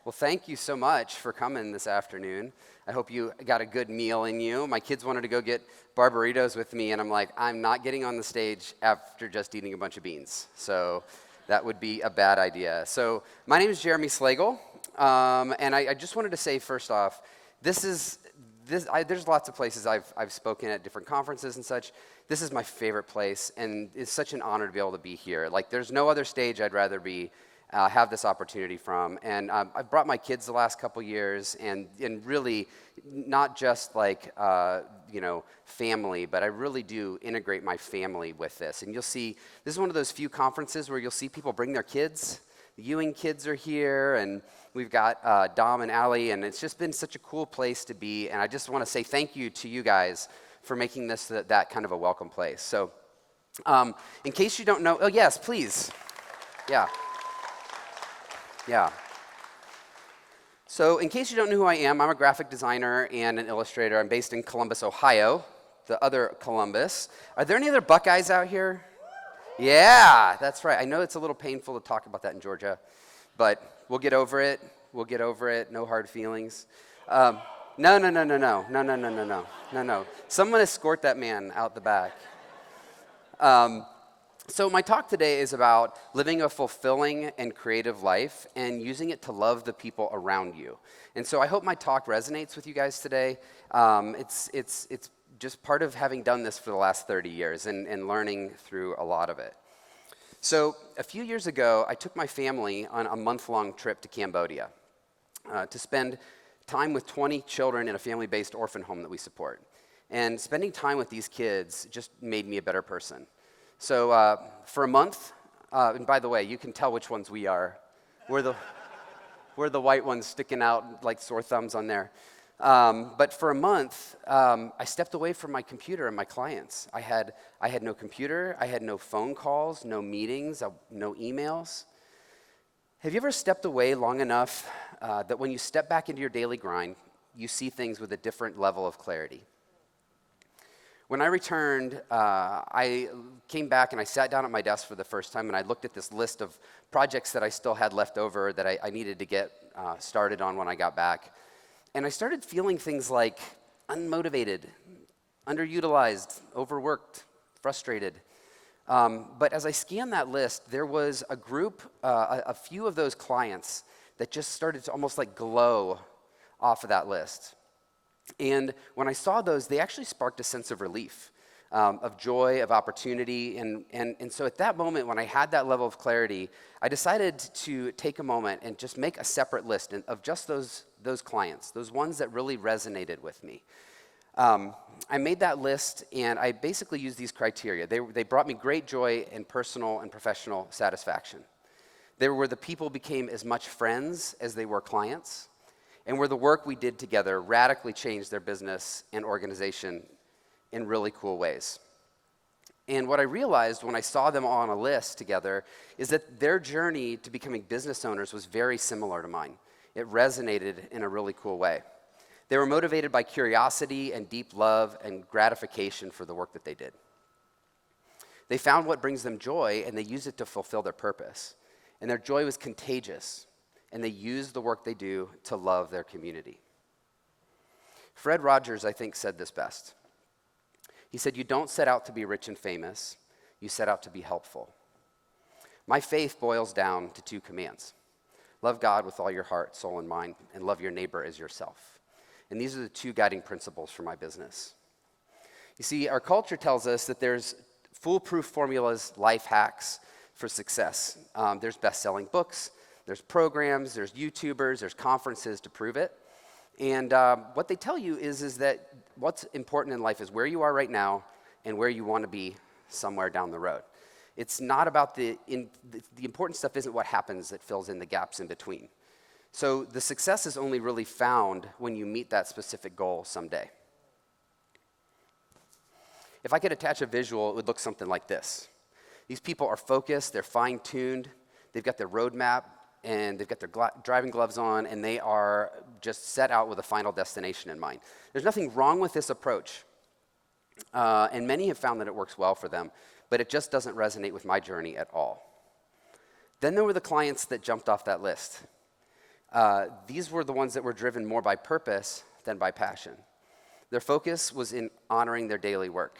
Well, thank you so much for coming this afternoon. I hope you got a good meal in you. My kids wanted to go get barbaritos with me, and I'm like, I'm not getting on the stage after just eating a bunch of beans. So that would be a bad idea. So my name is Jeremy Slagle, and I just wanted to say first off, there's lots of places I've spoken at different conferences and such. This is my favorite place, and it's such an honor to be able to be here. Like, there's no other stage I'd rather be have this opportunity from. And I've brought my kids the last couple years, and really not just like, family, but I really do integrate my family with this. And you'll see, this is one of those few conferences where you'll see people bring their kids. The Ewing kids are here, and we've got Dom and Allie, and it's just been such a cool place to be. And I just want to say thank you to you guys for making this that kind of a welcome place. So in case you don't know, oh yes, please. Yeah. So in case you don't know who I am, I'm a graphic designer and an illustrator. I'm based in Columbus, Ohio, the other Columbus. Are there any other Buckeyes out here? Yeah, that's right. I know it's a little painful to talk about that in Georgia, but we'll get over it. No hard feelings. No. Someone escort that man out the back. So my talk today is about living a fulfilling and creative life and using it to love the people around you. And so I hope my talk resonates with you guys today. It's just part of having done this for the last 30 years and learning through a lot of it. So a few years ago, I took my family on a month-long trip to Cambodia to spend time with 20 children in a family-based orphan home that we support. And spending time with these kids just made me a better person. So for a month, and by the way, you can tell which ones we are. We're the white ones sticking out like sore thumbs on there. But for a month, I stepped away from my computer and my clients. I had no computer, I had no phone calls, no meetings, no emails. Have you ever stepped away long enough that when you step back into your daily grind, you see things with a different level of clarity? When I returned, I came back and I sat down at my desk for the first time and I looked at this list of projects that I still had left over that I needed to get started on when I got back. And I started feeling things like unmotivated, underutilized, overworked, frustrated. But as I scanned that list, there was a group, a few of those clients that just started to almost like glow off of that list. And when I saw those, they actually sparked a sense of relief, of joy, of opportunity. And so at that moment, when I had that level of clarity, I decided to take a moment and just make a separate list of just those clients, those ones that really resonated with me. I made that list, and I basically used these criteria. They brought me great joy and personal and professional satisfaction. They were where the people became as much friends as they were clients, and where the work we did together radically changed their business and organization in really cool ways. And what I realized when I saw them all on a list together is that their journey to becoming business owners was very similar to mine. It resonated in a really cool way. They were motivated by curiosity and deep love and gratification for the work that they did. They found what brings them joy, and they used it to fulfill their purpose. And their joy was contagious. And they use the work they do to love their community. Fred Rogers, I think, said this best. He said, "You don't set out to be rich and famous, you set out to be helpful." My faith boils down to two commands. Love God with all your heart, soul, and mind, and love your neighbor as yourself. And these are the two guiding principles for my business. You see, our culture tells us that there's foolproof formulas, life hacks for success. There's best-selling books, there's programs, there's YouTubers, there's conferences to prove it. And what they tell you is that what's important in life is where you are right now and where you want to be somewhere down the road. It's not about the important stuff isn't what happens that fills in the gaps in between. So the success is only really found when you meet that specific goal someday. If I could attach a visual, it would look something like this. These people are focused, they're fine-tuned, they've got their roadmap, and they've got their driving gloves on, and they are just set out with a final destination in mind. There's nothing wrong with this approach, and many have found that it works well for them, but it just doesn't resonate with my journey at all. Then there were the clients that jumped off that list. these were the ones that were driven more by purpose than by passion. Their focus was in honoring their daily work.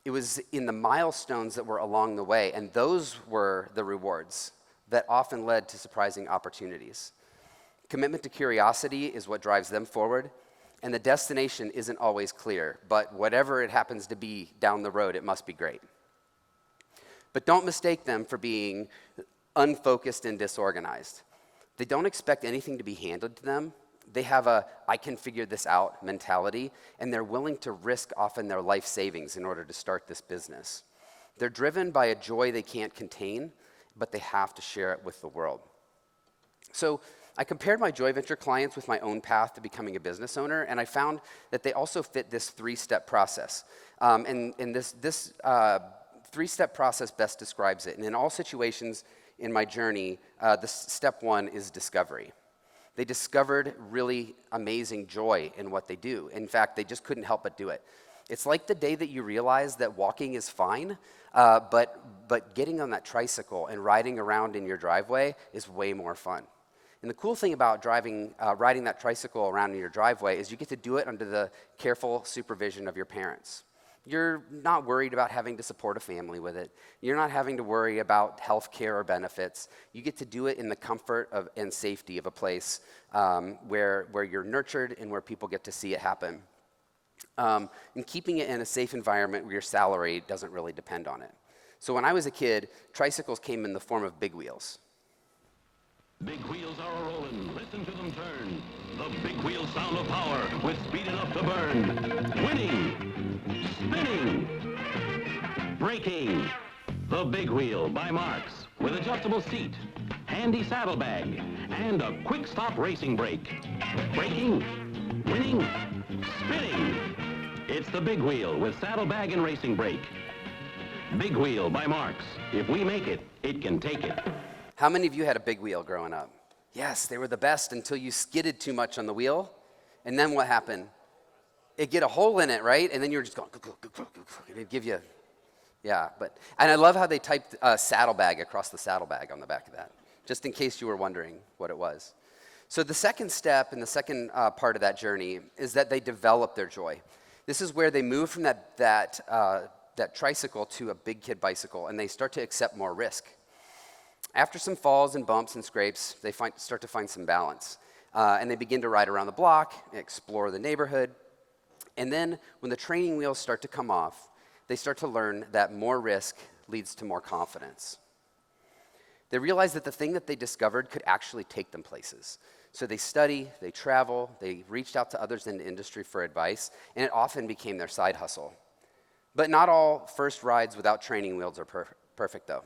It was in the milestones that were along the way, and those were the rewards that often led to surprising opportunities. Commitment to curiosity is what drives them forward, and the destination isn't always clear, but whatever it happens to be down the road, it must be great. But don't mistake them for being unfocused and disorganized. They don't expect anything to be handed to them. They have a "I can figure this out" mentality, and they're willing to risk often their life savings in order to start this business. They're driven by a joy they can't contain, but they have to share it with the world. So I compared my joint venture clients with my own path to becoming a business owner, and I found that they also fit this three-step process. And this three-step process best describes it. And in all situations in my journey, step one is discovery. They discovered really amazing joy in what they do. In fact, they just couldn't help but do it. It's like the day that you realize that walking is fine, but getting on that tricycle and riding around in your driveway is way more fun. And the cool thing about riding that tricycle around in your driveway is you get to do it under the careful supervision of your parents. You're not worried about having to support a family with it. You're not having to worry about health care or benefits. You get to do it in the comfort and safety of a place where you're nurtured and where people get to see it happen. And keeping it in a safe environment where your salary doesn't really depend on it. So when I was a kid, tricycles came in the form of big wheels. Big wheels are a-rollin', listen to them turn. The big wheel sound of power with speed enough to burn. Winning, spinning, braking. The Big Wheel by Marks with adjustable seat, handy saddlebag, and a quick stop racing brake. Braking, winning, spinning. It's the Big Wheel with saddlebag and racing brake. Big Wheel by Marks. If we make it, it can take it. How many of you had a big wheel growing up? Yes, they were the best until you skidded too much on the wheel. And then what happened? It'd get a hole in it, right? And then you're just going, it'd give you, yeah. And I love how they typed saddlebag across the saddlebag on the back of that, just in case you were wondering what it was. So the second step and the second part of that journey is that they develop their joy. This is where they move from that tricycle to a big kid bicycle, and they start to accept more risk. After some falls and bumps and scrapes, they start to find some balance. And they begin to ride around the block, explore the neighborhood. And then when the training wheels start to come off, they start to learn that more risk leads to more confidence. They realize that the thing that they discovered could actually take them places. So they study, they travel, they reached out to others in the industry for advice, and it often became their side hustle. But not all first rides without training wheels are perfect, though.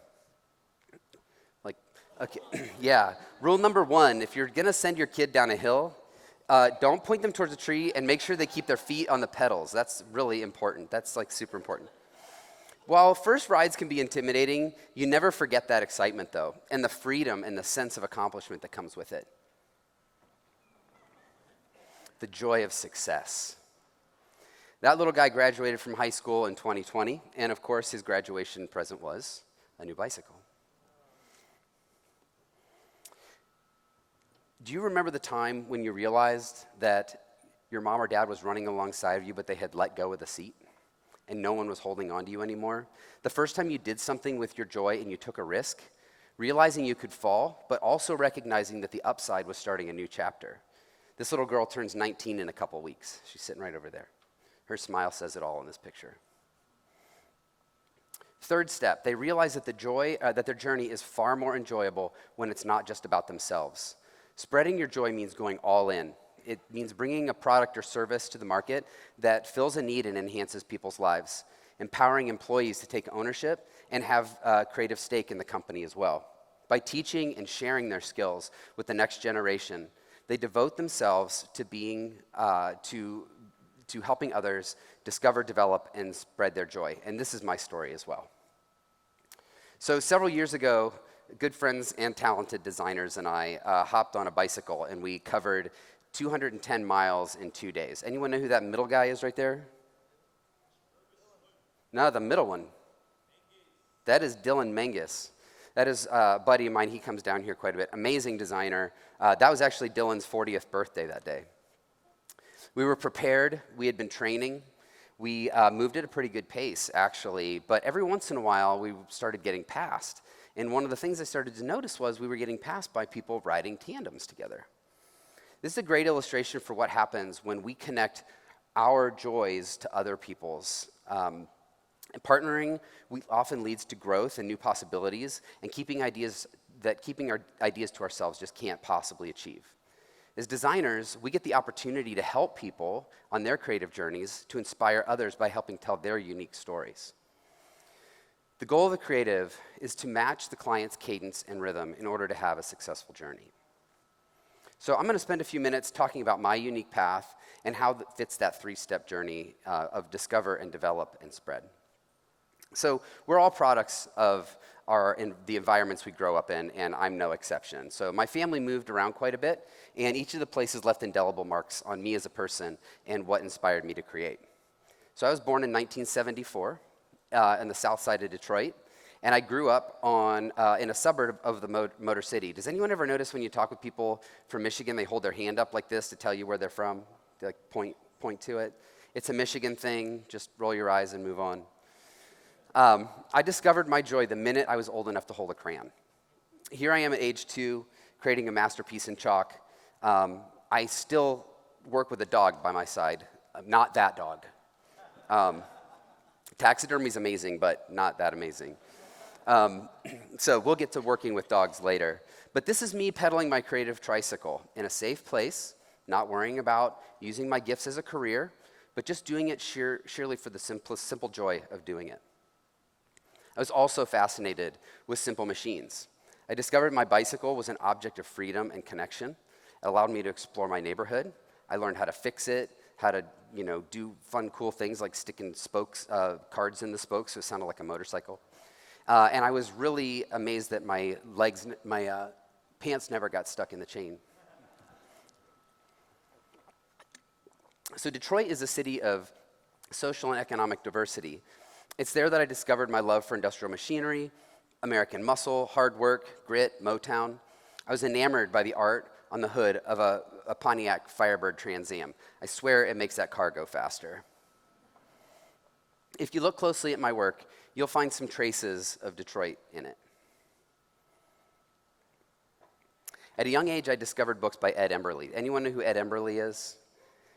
Okay, yeah. Rule number one, if you're gonna send your kid down a hill, don't point them towards a tree and make sure they keep their feet on the pedals. That's really important. That's like super important. While first rides can be intimidating, you never forget that excitement though, and the freedom and the sense of accomplishment that comes with it. The joy of success. That little guy graduated from high school in 2020, and of course his graduation present was a new bicycle. Do you remember the time when you realized that your mom or dad was running alongside of you, but they had let go of the seat and no one was holding on to you anymore? The first time you did something with your joy and you took a risk, realizing you could fall, but also recognizing that the upside was starting a new chapter. This little girl turns 19 in a couple weeks. She's sitting right over there. Her smile says it all in this picture. Third step, they realize that their journey is far more enjoyable when it's not just about themselves. Spreading your joy means going all in. It means bringing a product or service to the market that fills a need and enhances people's lives, empowering employees to take ownership and have a creative stake in the company as well. By teaching and sharing their skills with the next generation, they devote themselves to helping others discover, develop, and spread their joy. And this is my story as well. So several years ago, good friends and talented designers and I hopped on a bicycle and we covered 210 miles in 2 days. Anyone know who that middle guy is right there? No, the middle one. That is Dylan Menges. That is a buddy of mine. He comes down here quite a bit. Amazing designer. That was actually Dylan's 40th birthday that day. We were prepared. We had been training. We moved at a pretty good pace, actually. But every once in a while, we started getting passed. And one of the things I started to notice was we were getting passed by people riding tandems together. This is a great illustration for what happens when we connect our joys to other people's. Partnering often leads to growth and new possibilities, and keeping our ideas to ourselves just can't possibly achieve. As designers, we get the opportunity to help people on their creative journeys, to inspire others by helping tell their unique stories. The goal of the creative is to match the client's cadence and rhythm in order to have a successful journey. So I'm going to spend a few minutes talking about my unique path and how it fits that three-step journey of discover and develop and spread. So we're all products of the environments we grow up in, and I'm no exception. So my family moved around quite a bit, and each of the places left indelible marks on me as a person and what inspired me to create. So I was born in 1974 in the south side of Detroit, and I grew up in a suburb of the Motor City. Does anyone ever notice when you talk with people from Michigan, they hold their hand up like this to tell you where they're from? They like point to it. It's a Michigan thing. Just roll your eyes and move on. I discovered my joy the minute I was old enough to hold a crayon. Here I am at age 2, creating a masterpiece in chalk. I still work with a dog by my side. Not that dog. Taxidermy is amazing, but not that amazing. So we'll get to working with dogs later. But this is me pedaling my creative tricycle in a safe place, not worrying about using my gifts as a career, but just doing it sheerly for the simple joy of doing it. I was also fascinated with simple machines. I discovered my bicycle was an object of freedom and connection. It allowed me to explore my neighborhood. I learned how to fix it, how to do fun, cool things like sticking cards in the spokes so it sounded like a motorcycle. And I was really amazed that my pants never got stuck in the chain. So Detroit is a city of social and economic diversity. It's there that I discovered my love for industrial machinery, American muscle, hard work, grit, Motown. I was enamored by the art on the hood of a Pontiac Firebird Trans Am. I swear it makes that car go faster. If you look closely at my work, you'll find some traces of Detroit in it. At a young age, I discovered books by Ed Emberley. Anyone know who Ed Emberley is?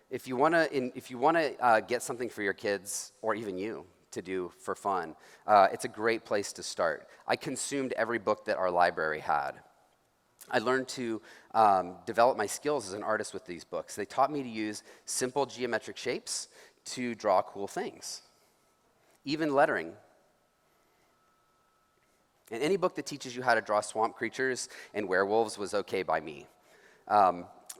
If you want to get something for your kids, or even you, to do for fun, it's a great place to start. I consumed every book that our library had. I learned to develop my skills as an artist with these books. They taught me to use simple geometric shapes to draw cool things, even lettering. And any book that teaches you how to draw swamp creatures and werewolves was okay by me.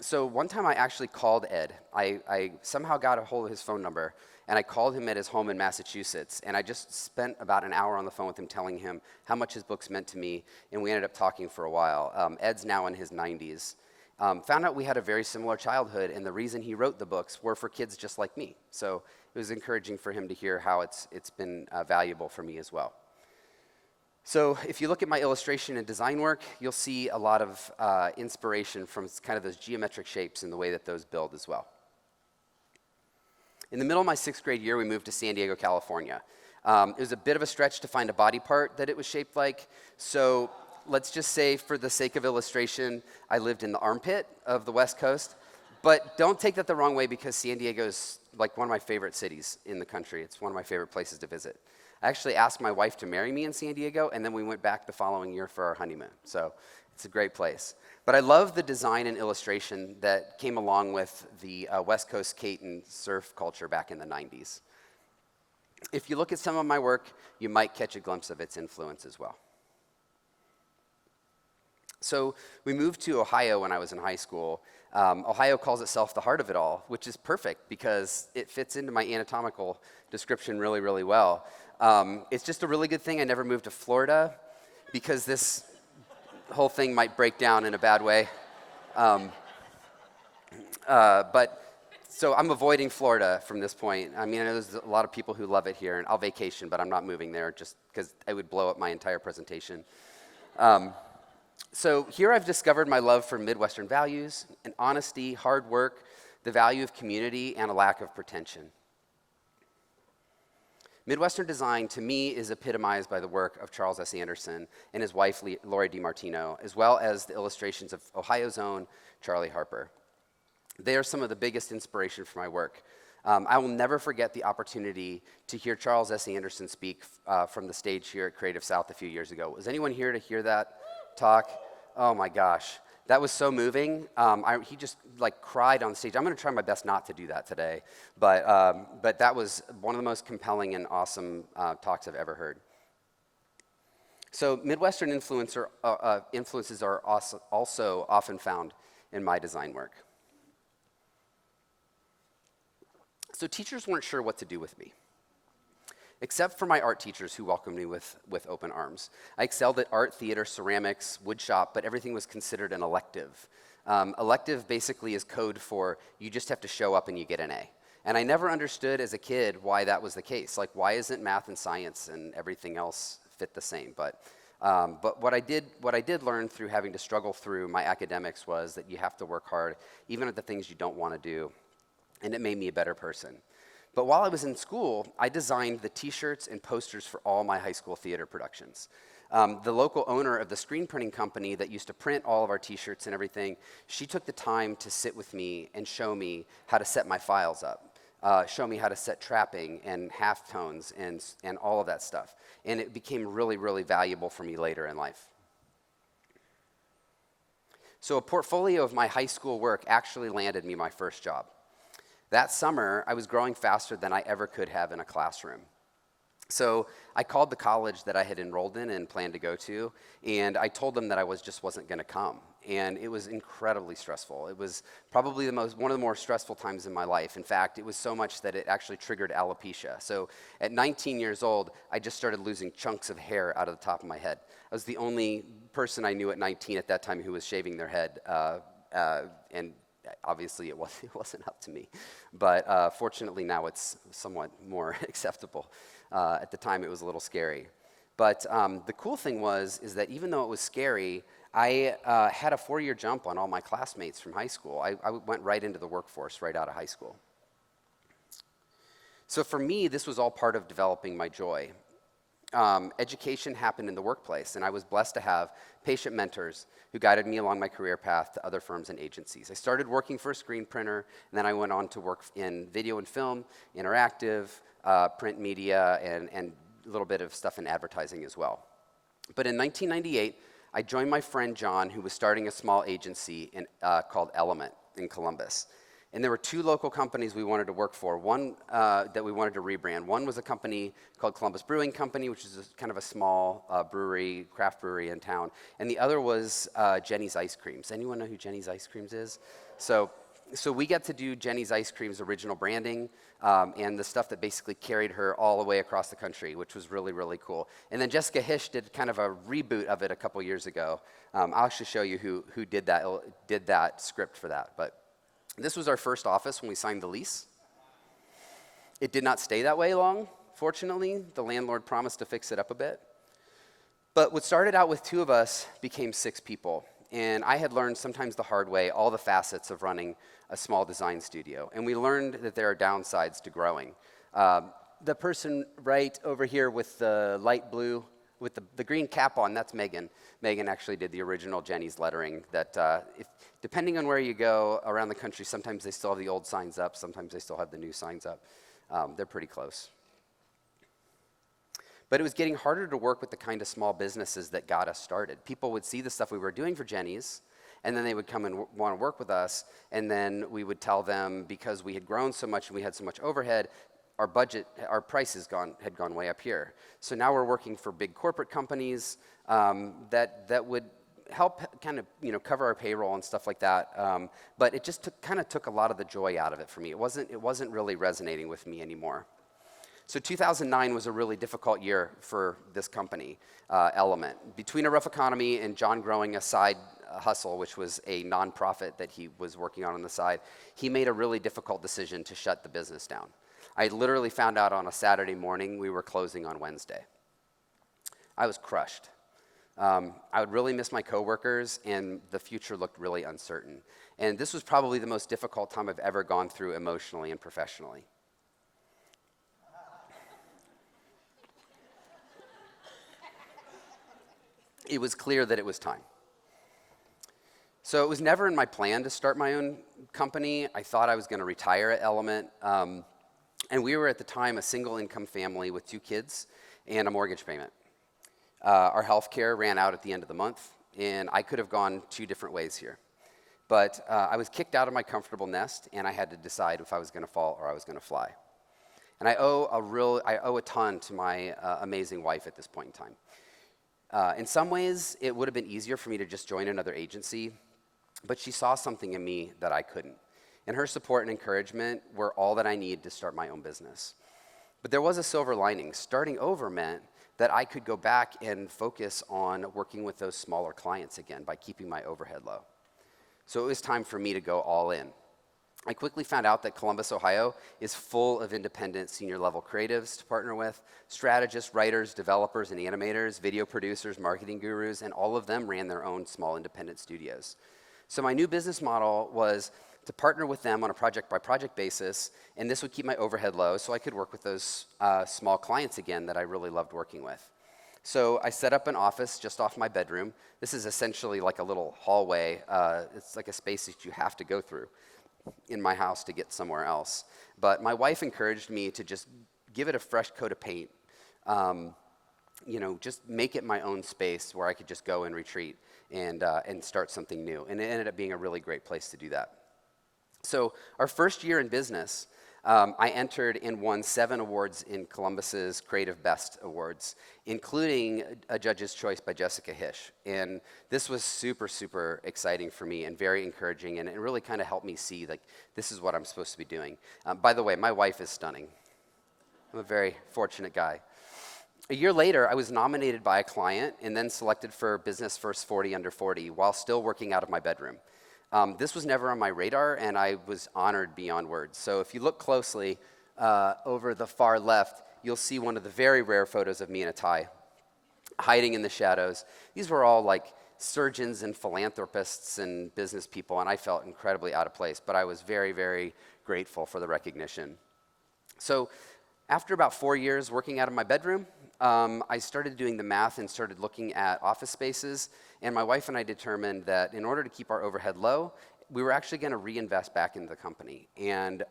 So one time I actually called Ed. I somehow got a hold of his phone number, and I called him at his home in Massachusetts, and I just spent about an hour on the phone with him telling him how much his books meant to me, and we ended up talking for a while. Ed's now in his 90s. Found out we had a very similar childhood, and the reason he wrote the books were for kids just like me. So it was encouraging for him to hear how it's been valuable for me as well. So if you look at my illustration and design work, you'll see a lot of inspiration from kind of those geometric shapes and the way that those build as well. In the middle of my 6th grade year, we moved to San Diego, California. It was a bit of a stretch to find a body part that it was shaped like, so let's just say for the sake of illustration, I lived in the armpit of the West Coast. But don't take that the wrong way, because San Diego is like one of my favorite cities in the country. It's one of my favorite places to visit. I actually asked my wife to marry me in San Diego, and then we went back the following year for our honeymoon. So it's a great place. But I love the design and illustration that came along with the West Coast skate and surf culture back in the 90s. If you look at some of my work, you might catch a glimpse of its influence as well. So we moved to Ohio when I was in high school. Ohio calls itself the heart of it all, which is perfect because it fits into my anatomical description really, really well. It's just a really good thing I never moved to Florida, because this whole thing might break down in a bad way. So I'm avoiding Florida from this point. I mean, I know there's a lot of people who love it here, and I'll vacation, but I'm not moving there just because it would blow up my entire presentation. So here I've discovered my love for Midwestern values and honesty, hard work, the value of community, and a lack of pretension. Midwestern design, to me, is epitomized by the work of Charles S. Anderson and his wife, Lori DiMartino, as well as the illustrations of Ohio's own Charlie Harper. They are some of the biggest inspiration for my work. I will never forget the opportunity to hear Charles S. Anderson speak from the stage here at Creative South a few years ago. Was anyone here to hear that talk? Oh my gosh, that was so moving. He just cried on stage. I'm going to try my best not to do that today, but that was one of the most compelling and awesome talks I've ever heard. So Midwestern influences are also often found in my design work. So teachers weren't sure what to do with me, except for my art teachers who welcomed me with open arms. I excelled at art, theater, ceramics, woodshop, but everything was considered an elective. Elective basically is code for you just have to show up and you get an A. And I never understood as a kid why that was the case. Why isn't math and science and everything else fit the same? But what I did learn through having to struggle through my academics was that you have to work hard, even at the things you don't want to do. And it made me a better person. But while I was in school, I designed the t-shirts and posters for all my high school theater productions. The local owner of the screen printing company that used to print all of our t-shirts and everything, she took the time to sit with me and show me how to set my files up, show me how to set trapping and halftones and all of that stuff. And it became really, really valuable for me later in life. So a portfolio of my high school work actually landed me my first job. That summer, I was growing faster than I ever could have in a classroom. So I called the college that I had enrolled in and planned to go to, and I told them that I just wasn't going to come. And it was incredibly stressful. It was probably one of the more stressful times in my life. In fact, it was so much that it actually triggered alopecia. So at 19 years old, I just started losing chunks of hair out of the top of my head. I was the only person I knew at 19 at that time who was shaving their head, and obviously, it wasn't up to me, but fortunately now it's somewhat more acceptable. At the time, it was a little scary. But the cool thing is that even though it was scary, I had a 4-year jump on all my classmates from high school. I went right into the workforce right out of high school. So for me, this was all part of developing my joy. Education happened in the workplace, and I was blessed to have patient mentors who guided me along my career path to other firms and agencies. I started working for a screen printer, and then I went on to work in video and film, interactive, print media, and a little bit of stuff in advertising as well. But in 1998, I joined my friend John, who was starting a small agency called Element in Columbus. And there were 2 local companies we wanted to work for, one that we wanted to rebrand. One was a company called Columbus Brewing Company, which is kind of a small craft brewery in town. And the other was Jenny's Ice Creams. Anyone know who Jenny's Ice Creams is? So we got to do Jenny's Ice Creams' original branding and the stuff that basically carried her all the way across the country, which was really, really cool. And then Jessica Hish did kind of a reboot of it a couple years ago. I'll actually show you who did that script for that. But this was our first office when we signed the lease. It did not stay that way long, fortunately. The landlord promised to fix it up a bit. But what started out with 2 of us became 6 people. And I had learned sometimes the hard way all the facets of running a small design studio. And we learned that there are downsides to growing. The person right over here with the light blue, with the green cap on, that's Megan. Megan actually did the original Jenny's lettering that depending on where you go around the country, sometimes they still have the old signs up, sometimes they still have the new signs up. They're pretty close. But it was getting harder to work with the kind of small businesses that got us started. People would see the stuff we were doing for Jenny's, and then they would come and want to work with us, and then we would tell them because we had grown so much and we had so much overhead, our prices had gone way up here. So now we're working for big corporate companies that would help kind of cover our payroll and stuff like that. But it just kind of took a lot of the joy out of it for me. It wasn't really resonating with me anymore. So 2009 was a really difficult year for this company, Element. Between a rough economy and John growing a side hustle, which was a nonprofit that he was working on the side, he made a really difficult decision to shut the business down. I literally found out on a Saturday morning we were closing on Wednesday. I was crushed. I would really miss my coworkers, and the future looked really uncertain. And this was probably the most difficult time I've ever gone through emotionally and professionally. It was clear that it was time. So it was never in my plan to start my own company. I thought I was going to retire at Element. And we were at the time a single income family with 2 kids and a mortgage payment. Our health care ran out at the end of the month, and I could have gone 2 different ways here. But I was kicked out of my comfortable nest, and I had to decide if I was going to fall or I was going to fly. And I owe a ton to my amazing wife at this point in time. In some ways, it would have been easier for me to just join another agency, but she saw something in me that I couldn't. And her support and encouragement were all that I needed to start my own business. But there was a silver lining. Starting over meant that I could go back and focus on working with those smaller clients again by keeping my overhead low. So it was time for me to go all in. I quickly found out that Columbus, Ohio is full of independent senior level creatives to partner with, strategists, writers, developers, and animators, video producers, marketing gurus, and all of them ran their own small independent studios. So my new business model was to partner with them on a project-by-project basis, and this would keep my overhead low so I could work with those small clients again that I really loved working with. So I set up an office just off my bedroom. This is essentially like a little hallway. It's like a space that you have to go through in my house to get somewhere else. But my wife encouraged me to just give it a fresh coat of paint, just make it my own space where I could just go and retreat and start something new. And it ended up being a really great place to do that. So our first year in business, I entered and won 7 awards in Columbus's Creative Best Awards, including a Judge's Choice by Jessica Hish. And this was super, super exciting for me and very encouraging, and it really kind of helped me see, like, this is what I'm supposed to be doing. By the way, my wife is stunning. I'm a very fortunate guy. A year later, I was nominated by a client and then selected for Business First 40 Under 40 while still working out of my bedroom. This was never on my radar, and I was honored beyond words. So if you look closely over the far left, you'll see one of the very rare photos of me in a tie, hiding in the shadows. These were all like surgeons and philanthropists and business people, and I felt incredibly out of place, but I was very, very grateful for the recognition. So after about 4 years working out of my bedroom, I started doing the math and started looking at office spaces, and my wife and I determined that in order to keep our overhead low, we were actually going to reinvest back into the company. And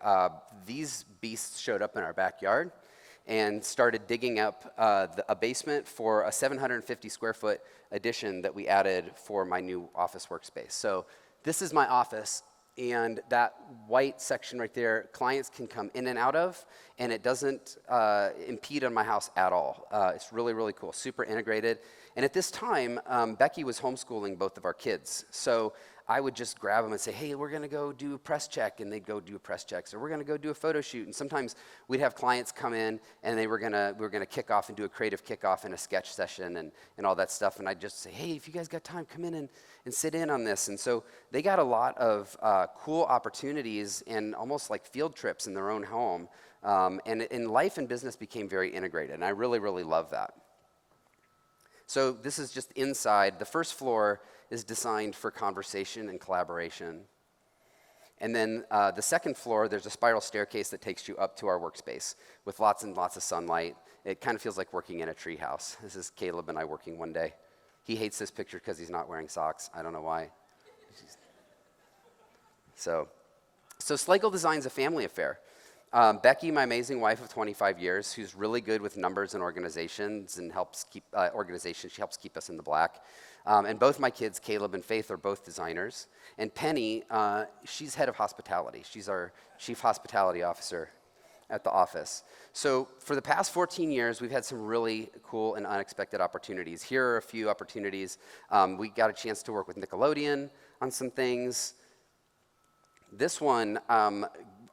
these beasts showed up in our backyard and started digging up a basement for a 750 square foot addition that we added for my new office workspace. So this is my office. And that white section right there, clients can come in and out of, and it doesn't impede on my house at all. It's really, really cool, super integrated. And at this time, Becky was homeschooling both of our kids. So I would just grab them and say, hey, we're going to go do a press check, and they'd go do a press check. So we're going to go do a photo shoot. And sometimes we'd have clients come in, and we were going to kick off and do a creative kickoff and a sketch session and all that stuff. And I'd just say, hey, if you guys got time, come in and sit in on this. And so they got a lot of cool opportunities and almost like field trips in their own home. And life and business became very integrated, and I really, really love that. So this is just inside. The first floor is designed for conversation and collaboration. And then the second floor, there's a spiral staircase that takes you up to our workspace with lots and lots of sunlight. It kind of feels like working in a tree house. This is Caleb and I working one day. He hates this picture because he's not wearing socks. I don't know why. So Slagle Design's a family affair. Becky, my amazing wife of 25 years, who's really good with numbers and organizations and helps keep she helps keep us in the black. And both my kids, Caleb and Faith, are both designers. And Penny, she's head of hospitality. She's our chief hospitality officer at the office. So for the past 14 years, we've had some really cool and unexpected opportunities. Here are a few opportunities. We got a chance to work with Nickelodeon on some things. This one,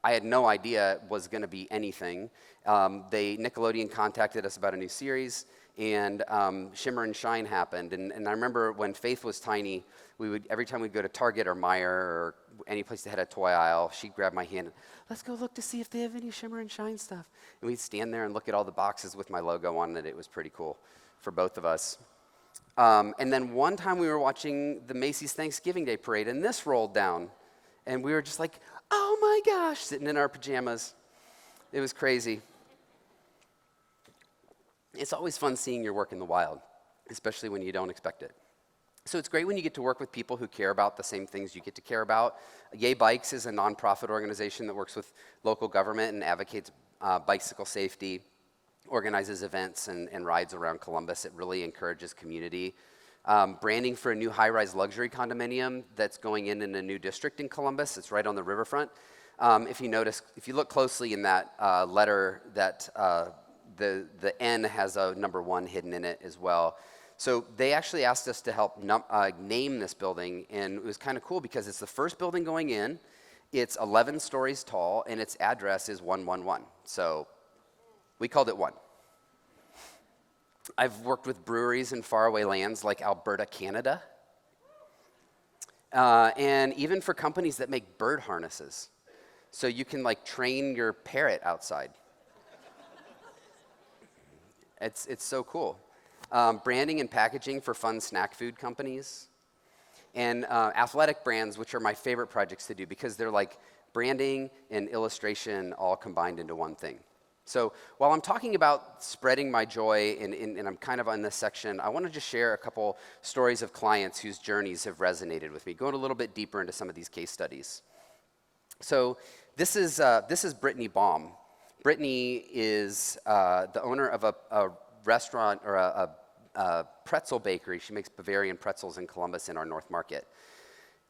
I had no idea was going to be anything. Nickelodeon contacted us about a new series, and Shimmer and Shine happened. And I remember when Faith was tiny, every time we'd go to Target or Meijer or any place that had a toy aisle, she'd grab my hand, let's go look to see if they have any Shimmer and Shine stuff. And we'd stand there and look at all the boxes with my logo on it. It was pretty cool for both of us. And then one time we were watching the Macy's Thanksgiving Day Parade, and this rolled down. And we were just like, oh my gosh, sitting in our pajamas. It was crazy. It's always fun seeing your work in the wild, especially when you don't expect it. So it's great when you get to work with people who care about the same things you get to care about. Yay Bikes is a nonprofit organization that works with local government and advocates bicycle safety, organizes events and rides around Columbus. It really encourages community. Branding for a new high-rise luxury condominium that's going in a new district in Columbus. It's right on the riverfront. If you look closely in that letter, that the N has a number 1 hidden in it as well. So they actually asked us to help name this building, and it was kind of cool because it's the first building going in. It's 11 stories tall, and its address is 111. So we called it 1. I've worked with breweries in faraway lands like Alberta, Canada, and even for companies that make bird harnesses. So you can like train your parrot outside. It's so cool. Branding and packaging for fun snack food companies. And athletic brands, which are my favorite projects to do because they're like branding and illustration all combined into one thing. So while I'm talking about spreading my joy, and I'm kind of on this section, I want to just share a couple stories of clients whose journeys have resonated with me, going a little bit deeper into some of these case studies. So this is Brittany Baum. Brittany is the owner of a restaurant or a pretzel bakery. She makes Bavarian pretzels in Columbus in our North Market.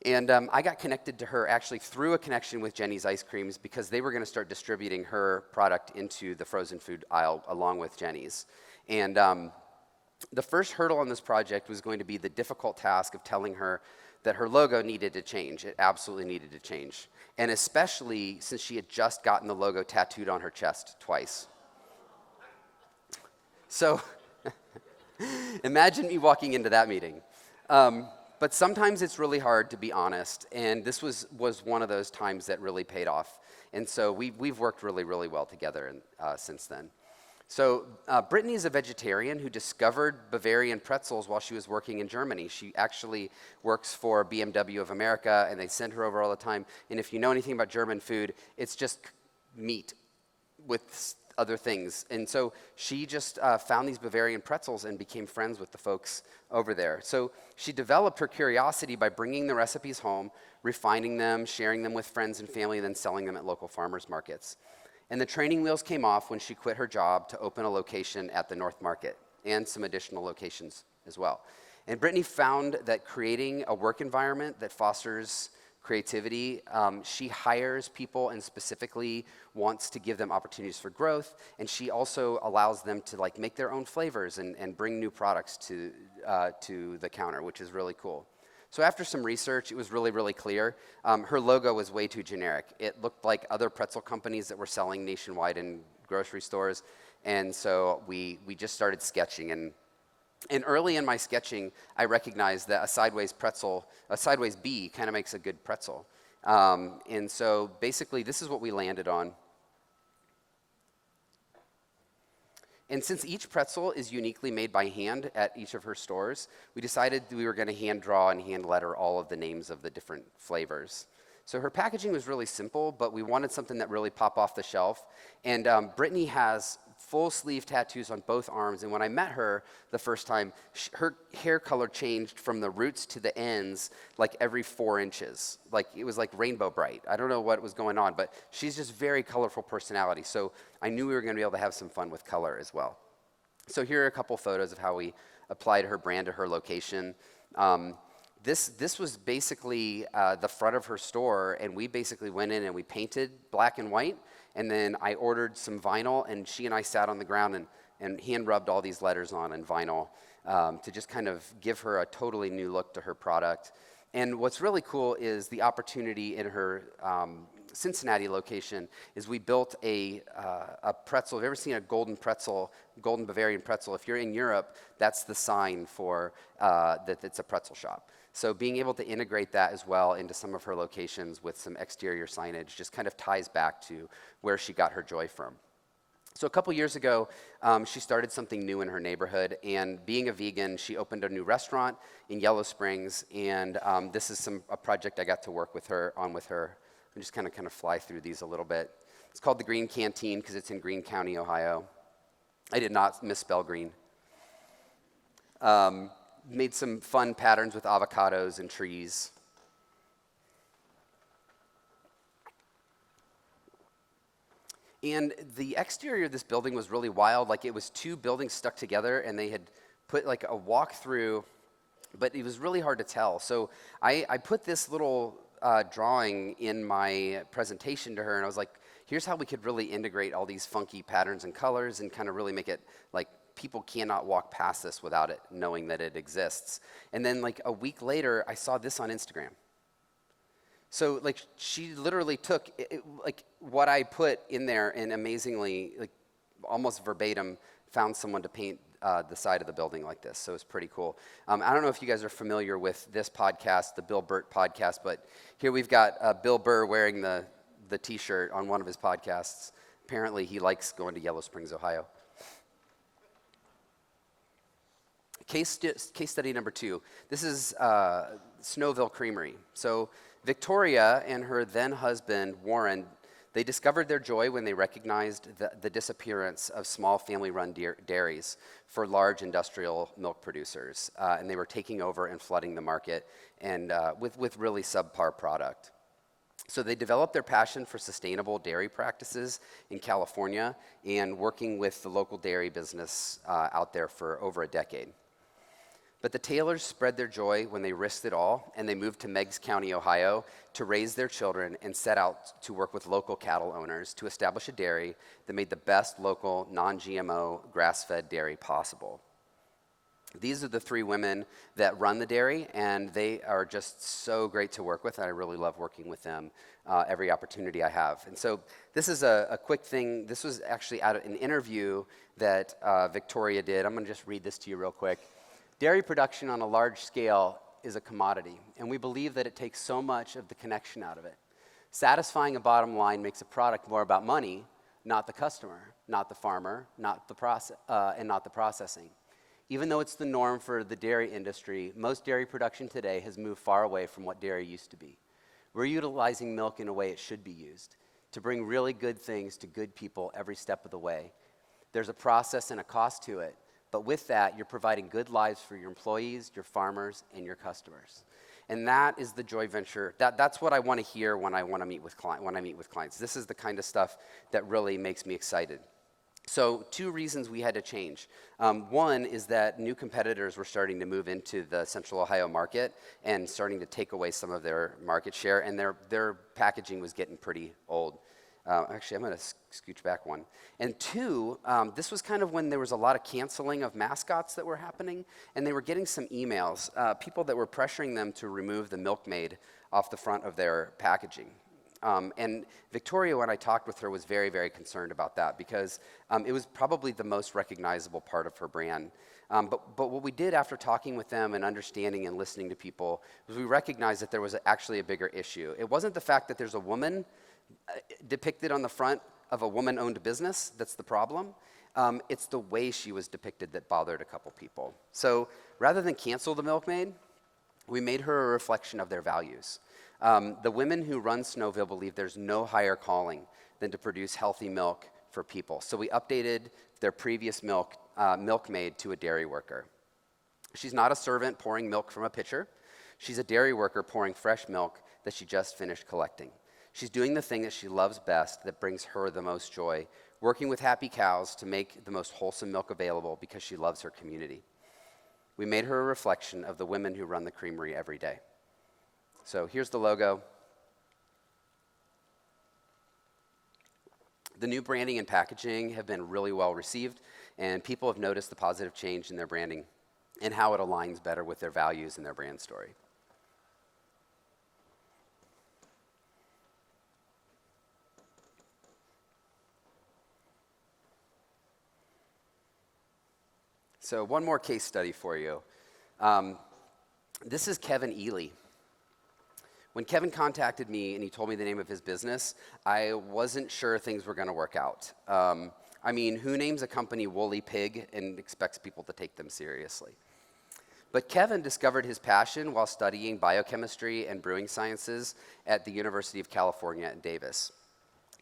And I got connected to her actually through a connection with Jenny's Ice Creams because they were going to start distributing her product into the frozen food aisle along with Jenny's. And the first hurdle on this project was going to be the difficult task of telling her that her logo needed to change. It absolutely needed to change. And especially since she had just gotten the logo tattooed on her chest twice. So imagine me walking into that meeting. But sometimes it's really hard to be honest, and this was one of those times that really paid off. And so we've worked really, really well together since then. So Brittany is a vegetarian who discovered Bavarian pretzels while she was working in Germany. She actually works for BMW of America, and they send her over all the time. And if you know anything about German food, it's just meat with other things. And so she just found these Bavarian pretzels and became friends with the folks over there. So she developed her curiosity by bringing the recipes home, refining them, sharing them with friends and family, and then selling them at local farmers markets. And the training wheels came off when she quit her job to open a location at the North Market and some additional locations as well. And Brittany found that creating a work environment that fosters creativity, she hires people and specifically wants to give them opportunities for growth, and she also allows them to like make their own flavors and bring new products to the counter, which is really cool. So after some research, it was really, really clear. Her logo was way too generic. It looked like other pretzel companies that were selling nationwide in grocery stores, and so we just started sketching. And early in my sketching, I recognized that a sideways B kind of makes a good pretzel. And so basically, this is what we landed on. And since each pretzel is uniquely made by hand at each of her stores, we decided we were going to hand draw and hand letter all of the names of the different flavors. So her packaging was really simple, but we wanted something that really popped off the shelf. And Brittany has full sleeve tattoos on both arms, and when I met her the first time, her hair color changed from the roots to the ends like every 4 inches. Like it was like rainbow bright. I don't know what was going on, but she's just very colorful personality, so I knew we were going to be able to have some fun with color as well. So here are a couple photos of how we applied her brand to her location. This was basically the front of her store, and we basically went in and we painted black and white, and then I ordered some vinyl, and she and I sat on the ground and hand rubbed all these letters on in vinyl to just kind of give her a totally new look to her product. And what's really cool is the opportunity in her Cincinnati location is we built a pretzel. Have you ever seen a golden Bavarian pretzel? If you're in Europe, that's the sign for that it's a pretzel shop. So being able to integrate that as well into some of her locations with some exterior signage just kind of ties back to where she got her joy from. So a couple years ago, she started something new in her neighborhood, and being a vegan, she opened a new restaurant in Yellow Springs, and this is a project I got to work with her on with her. I'm just kind of fly through these a little bit. It's called the Green Canteen because it's in Greene County, Ohio. I did not misspell green. Made some fun patterns with avocados and trees. And the exterior of this building was really wild. Like, it was two buildings stuck together, and they had put like a walk-through, but it was really hard to tell. So I put this little drawing in my presentation to her, and I was like, here's how we could really integrate all these funky patterns and colors and kind of really make it like people cannot walk past this without it knowing that it exists. And then like a week later, I saw this on Instagram. So like she literally took like what I put in there and amazingly, like almost verbatim, found someone to paint the side of the building like this. So it's pretty cool. I don't know if you guys are familiar with this podcast, the Bill Burr podcast, but here we've got Bill Burr wearing the t-shirt on one of his podcasts. Apparently he likes going to Yellow Springs, Ohio. Case study number 2. This is Snowville Creamery. So Victoria and her then husband, Warren, they discovered their joy when they recognized the disappearance of small family-run dairies for large industrial milk producers. And they were taking over and flooding the market and with really subpar product. So they developed their passion for sustainable dairy practices in California and working with the local dairy business out there for over a decade. But the Taylors spread their joy when they risked it all, and they moved to Meigs County, Ohio, to raise their children and set out to work with local cattle owners to establish a dairy that made the best local, non-GMO, grass-fed dairy possible. These are the 3 women that run the dairy, and they are just so great to work with. I really love working with them every opportunity I have. And so this is a quick thing. This was actually out of an interview that Victoria did. I'm going to just read this to you real quick. Dairy production on a large scale is a commodity, and we believe that it takes so much of the connection out of it. Satisfying a bottom line makes a product more about money, not the customer, not the farmer, not the processing. Even though it's the norm for the dairy industry, most dairy production today has moved far away from what dairy used to be. We're utilizing milk in a way it should be used, to bring really good things to good people every step of the way. There's a process and a cost to it, but with that, you're providing good lives for your employees, your farmers, and your customers. And that is the joy venture. That's what I want to hear when I meet with clients. This is the kind of stuff that really makes me excited. So 2 reasons we had to change. One is that new competitors were starting to move into the Central Ohio market and starting to take away some of their market share, and their packaging was getting pretty old. Actually, I'm going to scooch back 1. And 2, this was kind of when there was a lot of canceling of mascots that were happening, and they were getting some emails, people that were pressuring them to remove the milkmaid off the front of their packaging. And Victoria, when I talked with her, was very, very concerned about that because it was probably the most recognizable part of her brand. But what we did after talking with them and understanding and listening to people was we recognized that there was actually a bigger issue. It wasn't the fact that there's a woman depicted on the front of a woman-owned business that's the problem. It's the way she was depicted that bothered a couple people. So rather than cancel the milkmaid, we made her a reflection of their values. The women who run Snowville believe there's no higher calling than to produce healthy milk for people. So we updated their previous milkmaid to a dairy worker. She's not a servant pouring milk from a pitcher. She's a dairy worker pouring fresh milk that she just finished collecting. She's doing the thing that she loves best, that brings her the most joy, working with happy cows to make the most wholesome milk available because she loves her community. We made her a reflection of the women who run the creamery every day. So here's the logo. The new branding and packaging have been really well received, and people have noticed the positive change in their branding and how it aligns better with their values and their brand story. So one more case study for you. This is Kevin Ely. When Kevin contacted me and he told me the name of his business, I wasn't sure things were going to work out. I mean, who names a company Woolly Pig and expects people to take them seriously? But Kevin discovered his passion while studying biochemistry and brewing sciences at the University of California at Davis.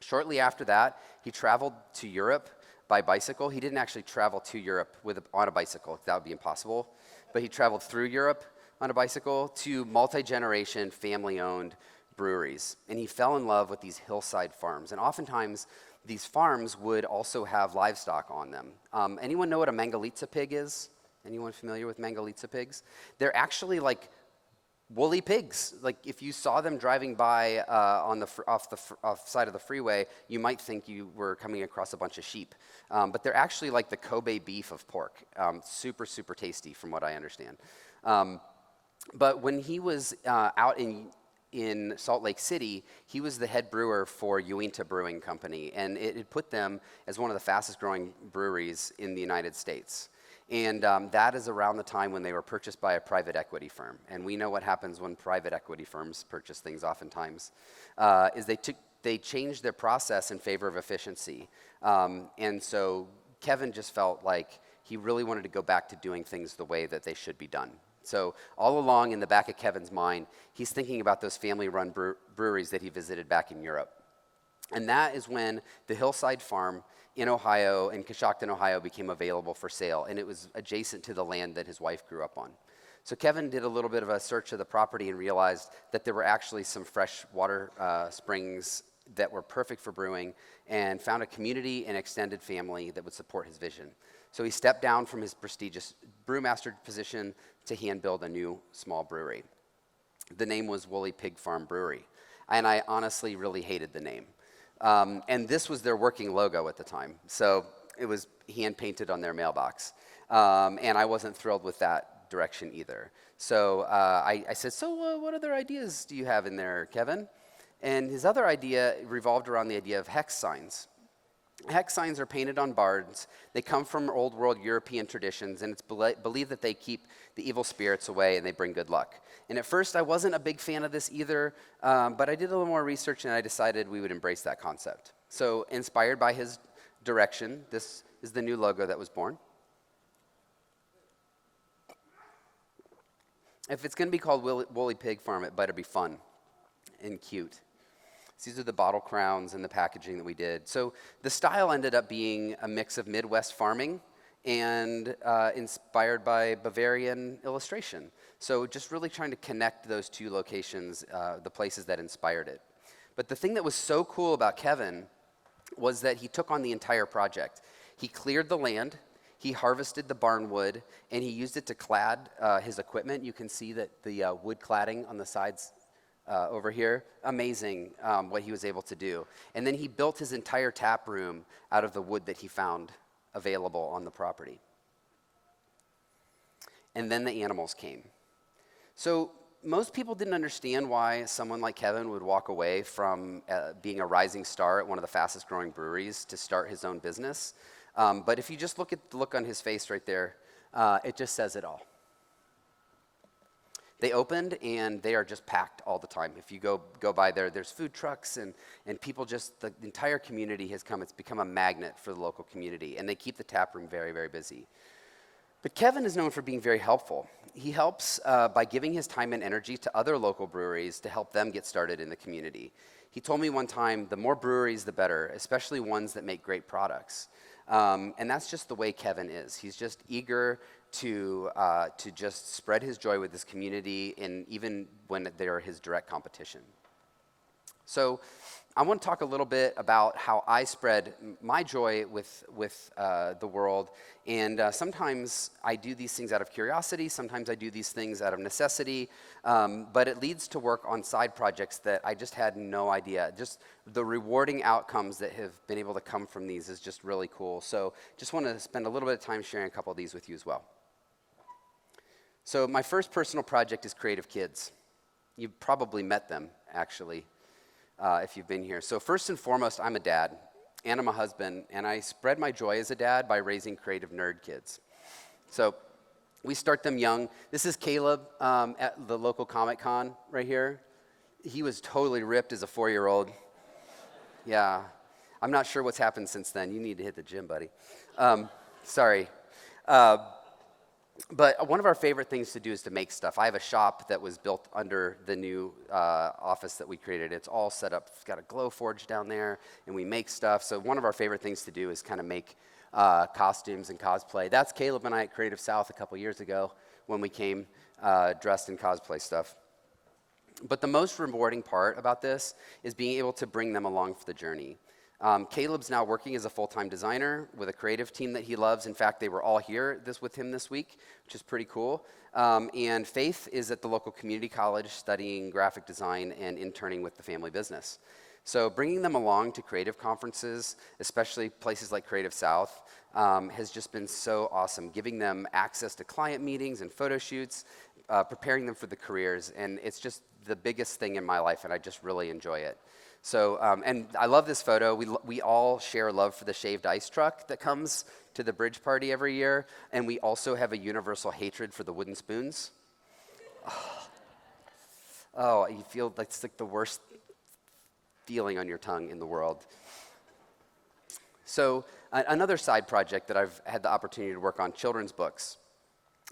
Shortly after that, he traveled to Europe by bicycle. He didn't actually travel to Europe on a bicycle. That would be impossible. But he traveled through Europe on a bicycle to multi-generation, family-owned breweries. And he fell in love with these hillside farms. And oftentimes, these farms would also have livestock on them. Anyone know what a Mangalitsa pig is? Anyone familiar with Mangalitsa pigs? They're actually like woolly pigs. Like if you saw them driving by off side of the freeway, you might think you were coming across a bunch of sheep. But they're actually like the Kobe beef of pork. Super, super tasty from what I understand. But when he was out in Salt Lake City, he was the head brewer for Uinta Brewing Company, and it had put them as one of the fastest growing breweries in the United States. And that is around the time when they were purchased by a private equity firm. And we know what happens when private equity firms purchase things oftentimes, is they changed their process in favor of efficiency. And so Kevin just felt like he really wanted to go back to doing things the way that they should be done. So all along in the back of Kevin's mind, he's thinking about those family-run breweries that he visited back in Europe. And that is when the Hillside Farm in Ohio, in Coshocton, Ohio, became available for sale, and it was adjacent to the land that his wife grew up on. So Kevin did a little bit of a search of the property and realized that there were actually some fresh water springs that were perfect for brewing, and found a community and extended family that would support his vision. So he stepped down from his prestigious brewmaster position to hand build a new small brewery. The name was Woolly Pig Farm Brewery, and I honestly really hated the name. And this was their working logo at the time. So it was hand-painted on their mailbox. And I wasn't thrilled with that direction either. So I said, what other ideas do you have in there, Kevin? And his other idea revolved around the idea of hex signs. Hex signs are painted on barns. They come from old world European traditions, and it's believed that they keep the evil spirits away and they bring good luck. And at first, I wasn't a big fan of this either, but I did a little more research and I decided we would embrace that concept. So inspired by his direction, this is the new logo that was born. If it's going to be called Woolly Pig Farm, it better be fun and cute. These are the bottle crowns and the packaging that we did. So the style ended up being a mix of Midwest farming and inspired by Bavarian illustration. So just really trying to connect those two locations, the places that inspired it. But the thing that was so cool about Kevin was that he took on the entire project. He cleared the land, he harvested the barn wood, and he used it to clad his equipment. You can see that the wood cladding on the sides over here, amazing what he was able to do. And then he built his entire tap room out of the wood that he found available on the property. And then the animals came. So most people didn't understand why someone like Kevin would walk away from being a rising star at one of the fastest growing breweries to start his own business. But if you just look at the look on his face right there, it just says it all. They opened, and they are just packed all the time. If you go by there, there's food trucks, and people just, the entire community has come. It's become a magnet for the local community, and they keep the tap room very, very busy. But Kevin is known for being very helpful. He helps by giving his time and energy to other local breweries to help them get started in the community. He told me one time, the more breweries, the better, especially ones that make great products. And that's just the way Kevin is. He's just eager to just spread his joy with his community, and even when they're his direct competition. So I want to talk a little bit about how I spread my joy with the world. And sometimes I do these things out of curiosity. Sometimes I do these things out of necessity. But it leads to work on side projects that I just had no idea. Just the rewarding outcomes that have been able to come from these is just really cool. So just want to spend a little bit of time sharing a couple of these with you as well. So my first personal project is Creative Kids. You've probably met them, actually, if you've been here. So first and foremost, I'm a dad, and I'm a husband, and I spread my joy as a dad by raising creative nerd kids. So we start them young. This is Caleb at the local Comic-Con right here. He was totally ripped as a 4-year-old. Yeah. I'm not sure what's happened since then. You need to hit the gym, buddy. Sorry. But one of our favorite things to do is to make stuff. I have a shop that was built under the new office that we created. It's all set up. It's got a glow forge down there, and we make stuff. So one of our favorite things to do is kind of make costumes and cosplay. That's Caleb and I at Creative South a couple years ago when we came dressed in cosplay stuff. But the most rewarding part about this is being able to bring them along for the journey. Caleb's now working as a full-time designer with a creative team that he loves. In fact, they were all here with him this week, which is pretty cool. And Faith is at the local community college studying graphic design and interning with the family business. So bringing them along to creative conferences, especially places like Creative South, has just been so awesome, giving them access to client meetings and photo shoots, preparing them for the careers. And it's just the biggest thing in my life, and I just really enjoy it. So, and I love this photo. We all share love for the shaved ice truck that comes to the bridge party every year, and we also have a universal hatred for the wooden spoons. Oh, you feel like it's like the worst feeling on your tongue in the world. So, another side project that I've had the opportunity to work on, children's books.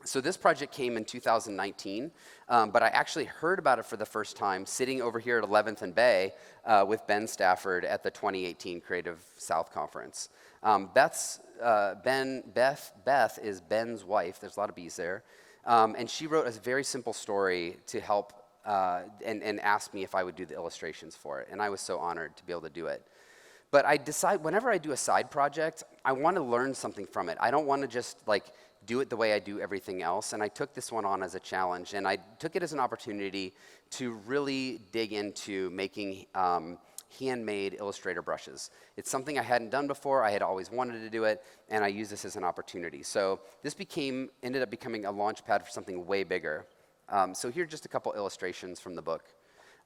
So this project came in 2019, but I actually heard about it for the first time sitting over here at 11th and Bay with Ben Stafford at the 2018 Creative South Conference. Beth is Ben's wife. There's a lot of B's there. And she wrote a very simple story to help and asked me if I would do the illustrations for it. And I was so honored to be able to do it. But I decide whenever I do a side project, I want to learn something from it. I don't want to just do it the way I do everything else, and I took this one on as a challenge, and I took it as an opportunity to really dig into making handmade Illustrator brushes. It's something I hadn't done before. I had always wanted to do it, and I used this as an opportunity. So this ended up becoming a launch pad for something way bigger. So here are just a couple illustrations from the book.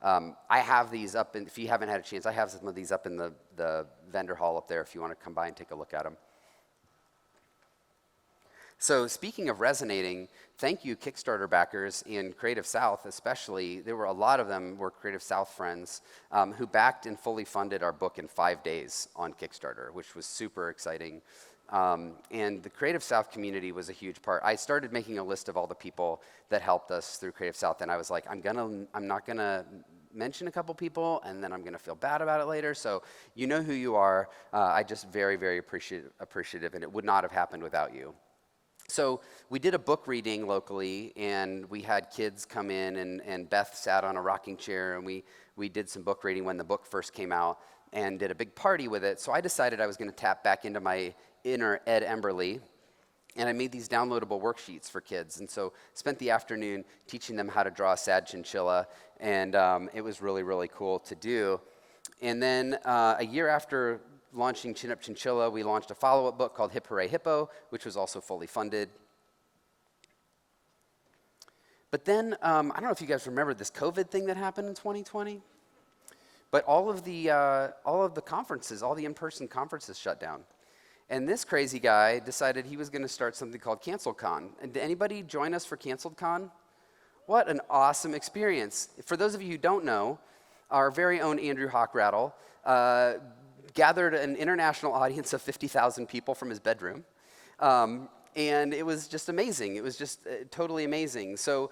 I have these up, if you haven't had a chance, I have some of these up in the vendor hall up there if you want to come by and take a look at them. So speaking of resonating, thank you Kickstarter backers in Creative South especially. There were a lot of them were Creative South friends who backed and fully funded our book in 5 days on Kickstarter, which was super exciting. And the Creative South community was a huge part. I started making a list of all the people that helped us through Creative South, and I was like, I'm not gonna mention a couple people, and then I'm gonna feel bad about it later. So you know who you are. I just very, very appreciative, and it would not have happened without you. So we did a book reading locally, and we had kids come in, and Beth sat on a rocking chair, and we did some book reading when the book first came out, and did a big party with it. So I decided I was going to tap back into my inner Ed Emberley, and I made these downloadable worksheets for kids. And so spent the afternoon teaching them how to draw a sad chinchilla, and it was really, really cool to do. And then a year after launching Chin Up Chinchilla, we launched a follow-up book called Hip Hooray Hippo, which was also fully funded. But then, I don't know if you guys remember this COVID thing that happened in 2020, but all of the conferences, all the in-person conferences shut down. And this crazy guy decided he was going to start something called CanceledCon. And did anybody join us for CanceledCon? What an awesome experience. For those of you who don't know, our very own Andrew Hockrattle gathered an international audience of 50,000 people from his bedroom. And it was just amazing. It was just totally amazing. So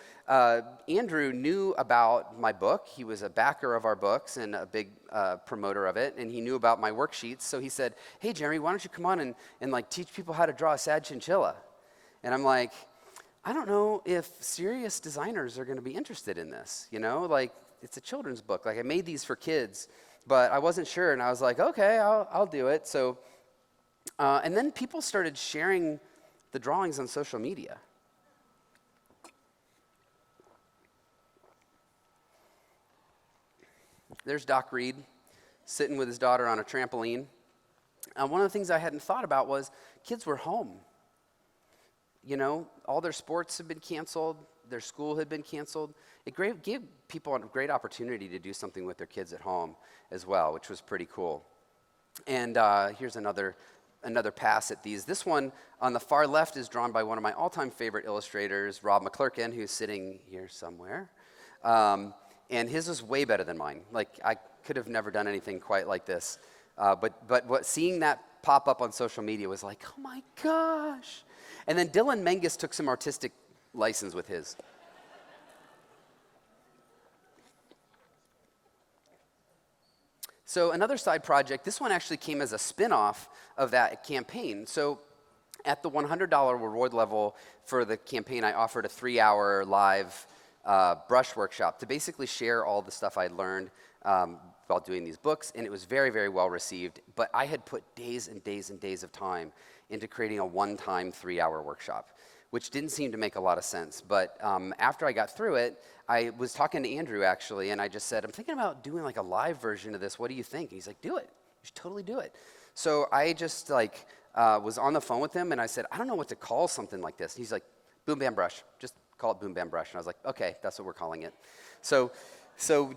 Andrew knew about my book. He was a backer of our books and a big promoter of it. And he knew about my worksheets. So he said, hey, Jeremy, why don't you come on and teach people how to draw a sad chinchilla? And I'm like, I don't know if serious designers are going to be interested in this. It's a children's book. I made these for kids. But I wasn't sure, and I was like, okay, I'll do it. So, and then people started sharing the drawings on social media. There's Doc Reed sitting with his daughter on a trampoline. One of the things I hadn't thought about was kids were home. All their sports had been canceled. Their school had been canceled. It gave people a great opportunity to do something with their kids at home as well, which was pretty cool. And here's another pass at these. This one on the far left is drawn by one of my all-time favorite illustrators, Rob McClurkin, who's sitting here somewhere. And his was way better than mine. I could have never done anything quite like this. But seeing that pop up on social media was like, oh my gosh. And then Dylan Menges took some artistic license with his. So another side project, this one actually came as a spin-off of that campaign. So at the $100 reward level for the campaign, I offered a 3-hour live brush workshop to basically share all the stuff I'd learned while doing these books, and it was very, very well received. But I had put days and days and days of time into creating a one-time 3-hour workshop, which didn't seem to make a lot of sense. But after I got through it, I was talking to Andrew, actually, and I just said, I'm thinking about doing like a live version of this. What do you think? And he's like, do it. You should totally do it. So I just was on the phone with him, and I said, I don't know what to call something like this. And he's like, Boom Bam Brush. Just call it Boom Bam Brush. And I was like, okay, that's what we're calling it. So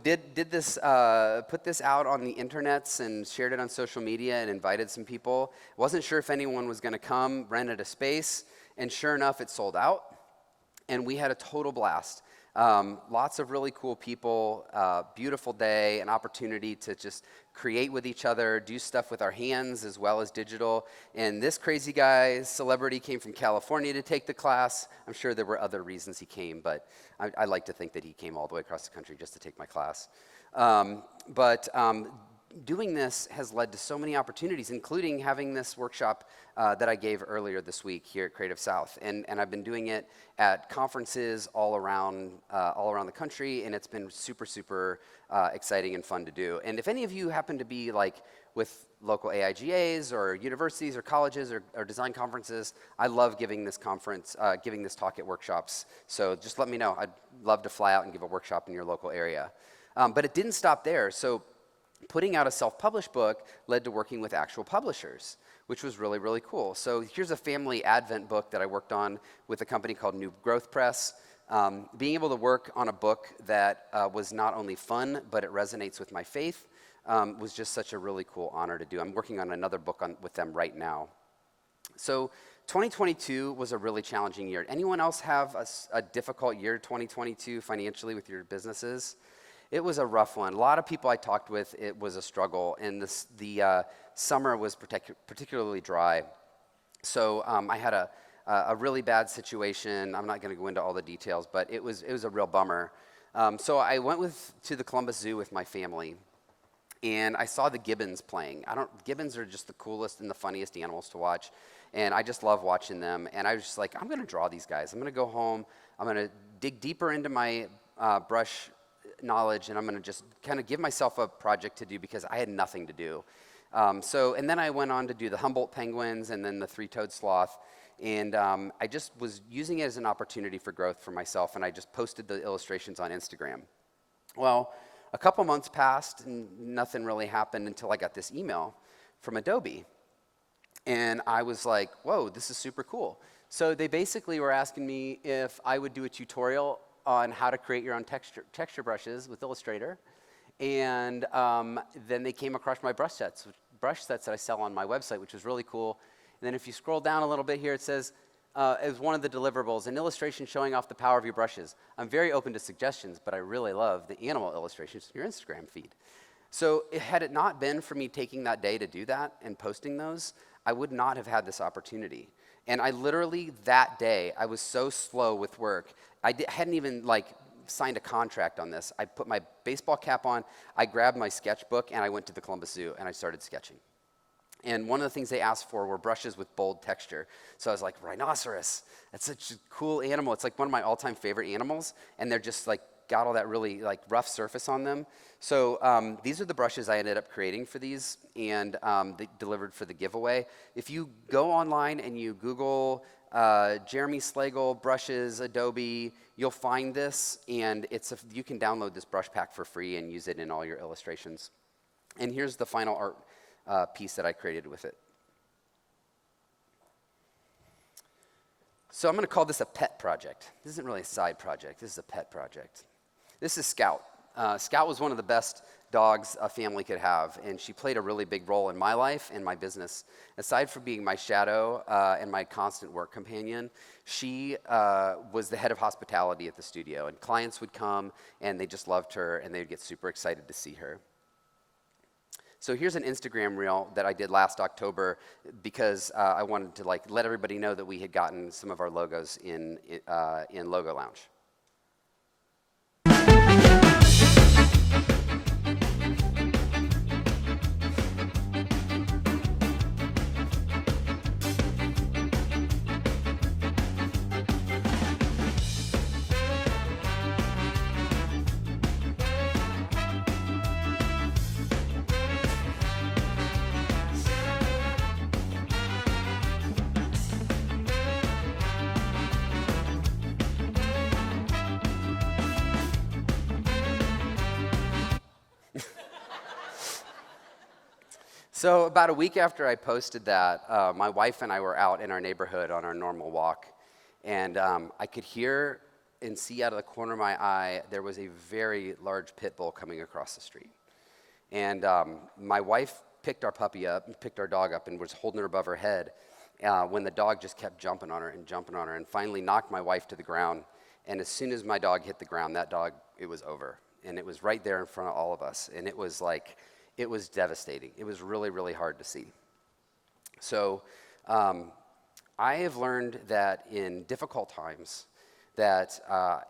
did this, put this out on the internets and shared it on social media and invited some people. Wasn't sure if anyone was going to come, rented a space, and sure enough, it sold out. And we had a total blast. Lots of really cool people, beautiful day, an opportunity to just create with each other, do stuff with our hands as well as digital. And this crazy guy, celebrity, came from California to take the class. I'm sure there were other reasons he came, but I like to think that he came all the way across the country just to take my class. Doing this has led to so many opportunities, including having this workshop that I gave earlier this week here at Creative South. And I've been doing it at conferences all around the country, and it's been super, super exciting and fun to do. And if any of you happen to be like with local AIGAs or universities or colleges or design conferences, I love giving this talk at workshops. So just let me know. I'd love to fly out and give a workshop in your local area. But it didn't stop there. So putting out a self-published book led to working with actual publishers, which was really, really cool. So here's a family advent book that I worked on with a company called New Growth Press. Being able to work on a book that was not only fun, but it resonates with my faith was just such a really cool honor to do. I'm working on another book with them right now. So 2022 was a really challenging year. Anyone else have a difficult year, 2022, financially with your businesses? It was a rough one. A lot of people I talked with, it was a struggle, and the summer was particularly dry. So I had a really bad situation. I'm not going to go into all the details, but it was a real bummer. So I went to the Columbus Zoo with my family, and I saw the gibbons playing. Gibbons are just the coolest and the funniest animals to watch, and I just love watching them. And I was just like, I'm going to draw these guys. I'm going to go home. I'm going to dig deeper into my brush knowledge, and I'm going to just kind of give myself a project to do because I had nothing to do. And then I went on to do the Humboldt penguins and then the three-toed sloth, and I just was using it as an opportunity for growth for myself, and I just posted the illustrations on Instagram. Well, a couple months passed, and nothing really happened until I got this email from Adobe, and I was like, whoa, this is super cool. So they basically were asking me if I would do a tutorial on how to create your own texture brushes with Illustrator. And then they came across my brush sets that I sell on my website, which was really cool. And then if you scroll down a little bit here, it says, as one of the deliverables, an illustration showing off the power of your brushes. I'm very open to suggestions, but I really love the animal illustrations in your Instagram feed. So had it not been for me taking that day to do that and posting those, I would not have had this opportunity. And I literally, that day, I was so slow with work. I hadn't even signed a contract on this. I put my baseball cap on, I grabbed my sketchbook, and I went to the Columbus Zoo, and I started sketching. And one of the things they asked for were brushes with bold texture. So I was like, rhinoceros, that's such a cool animal. It's like one of my all-time favorite animals, and they're just got all that really rough surface on them. So these are the brushes I ended up creating for these, and they delivered for the giveaway. If you go online and you Google Jeremy Slagle brushes Adobe, you'll find this, and you can download this brush pack for free and use it in all your illustrations. And here's the final art piece that I created with it. So I'm going to call this a pet project. This isn't really a side project. This is a pet project. This is Scout. Scout was one of the best dogs a family could have, and she played a really big role in my life and my business. Aside from being my shadow and my constant work companion, she was the head of hospitality at the studio, and clients would come, and they just loved her, and they'd get super excited to see her. So here's an Instagram reel that I did last October because I wanted to let everybody know that we had gotten some of our logos in Logo Lounge. So about a week after I posted that, my wife and I were out in our neighborhood on our normal walk, and I could hear and see out of the corner of my eye there was a very large pit bull coming across the street. And my wife picked our dog up and was holding her above her head when the dog just kept jumping on her and finally knocked my wife to the ground. And as soon as my dog hit the ground, it was over. And it was right there in front of all of us. And it was devastating. It was really, really hard to see. So I have learned that in difficult times that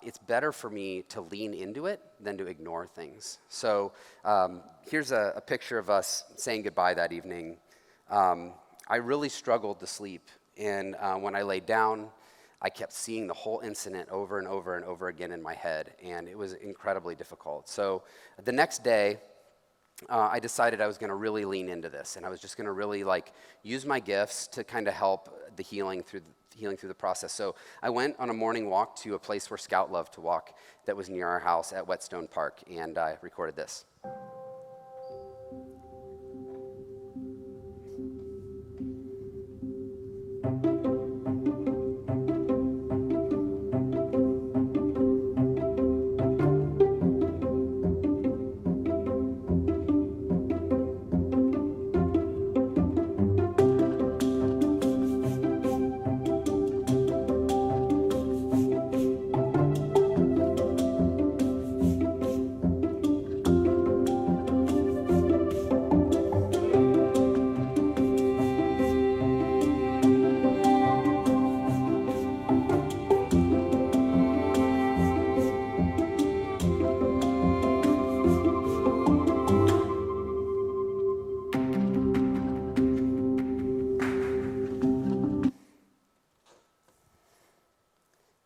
it's better for me to lean into it than to ignore things. So here's a picture of us saying goodbye that evening. I really struggled to sleep. And when I laid down, I kept seeing the whole incident over and over and over again in my head. And it was incredibly difficult. So the next day, I decided I was going to really lean into this, and I was just going to really use my gifts to kind of help the healing through the process. So I went on a morning walk to a place where Scout loved to walk that was near our house at Whetstone Park, and I recorded this.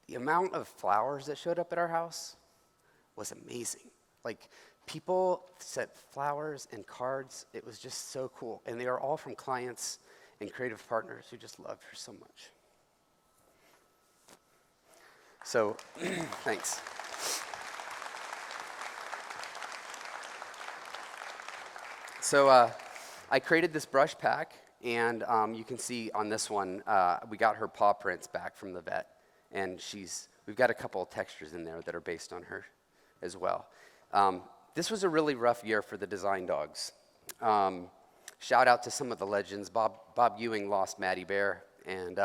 The amount of flowers that showed up at our house was amazing. People sent flowers and cards. It was just so cool. And they are all from clients and creative partners who just loved her so much. So, thanks. So I created this brush pack, and you can see on this one, we got her paw prints back from the vet. And we've got a couple of textures in there that are based on her as well. This was a really rough year for the design dogs. Shout out to some of the legends. Bob Ewing lost Maddie Bear, and